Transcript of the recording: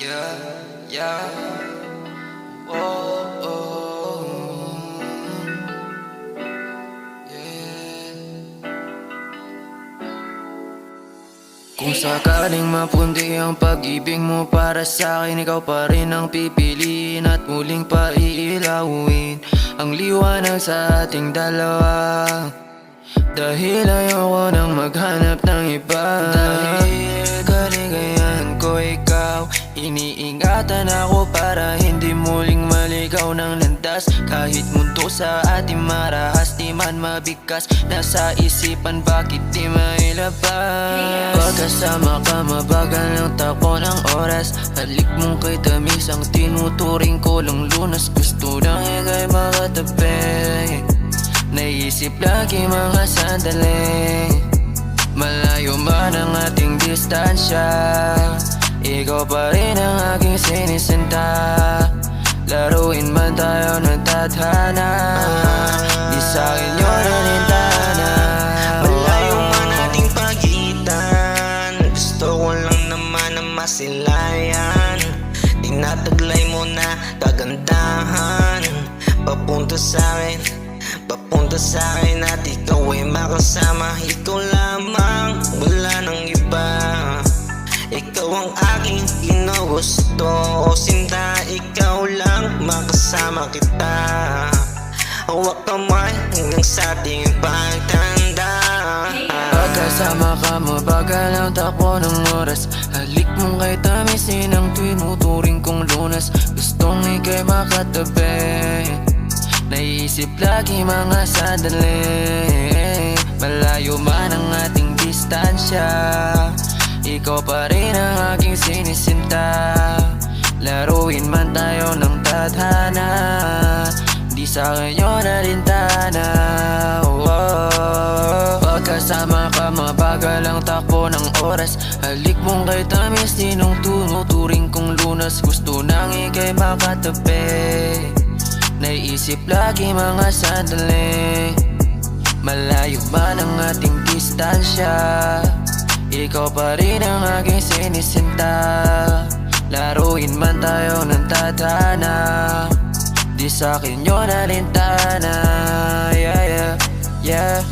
Yeah, yeah. Oh, oh. Yeah. Kung sakaling mapundi ang pag-ibig mo para sa akin, ikaw pa rin ang pipiliin at muling paiilawin ang liwanag sa ating dalawa. Dahil ayoko nang maghanap ng iba. Dahil kaligayahan ko ikaw, iniingatan ako para hindi muling maligaw ng landas. Kahit mundo sa ating marahas, di man mabigkas, nasa isipan bakit di mailabas. Pagkasama ka mabagal ng takbo ng oras, halik mong kay tamis ang tinuturing ko lang lunas. Gusto lang ika'y makatabi, naisip lagi mga sandali. Malayo man ang ating distansya, ikaw pa rin ang aking sinisinta. Laruin man tayo ng tadhana, di sa'kin yun ang lintana. Malayo man ating pagitan, gusto ko lang naman na masilayan. Tinataglay mo na kagandahan, papunta sa'kin at ikaw ay makasama. Ikaw lamang, wala nang iba. Ikaw ang aking ginugusto, o sinta, ikaw lang, makasama kita. Hawak kamay hanggang sa ating pagtanda. Pagkasama ka mabagal ang takbo ng oras, halik mong kay tamisin ang tinuturing kong lunas. Gustong ika'y makatabi, naisip lagi mga sandali. Malayo man ang ating distansya, ikaw pa rin ang aking sinisinta. Laruin man tayo ng tadhana, di sa'kin yun ang lintana. Pagkasama ka mabagal ang takbo ng oras, halik mong kay tamis din ang tunuturing kong lunas. Gusto nang ika'y makatabi, naisip lagi mga sandali. Malayo man ang ating distansya, ikaw pa rin ang aking sinisinta. Laruin man tayo ng tadhana, di sa'kin yun ang lintana. Yeah, yeah, yeah.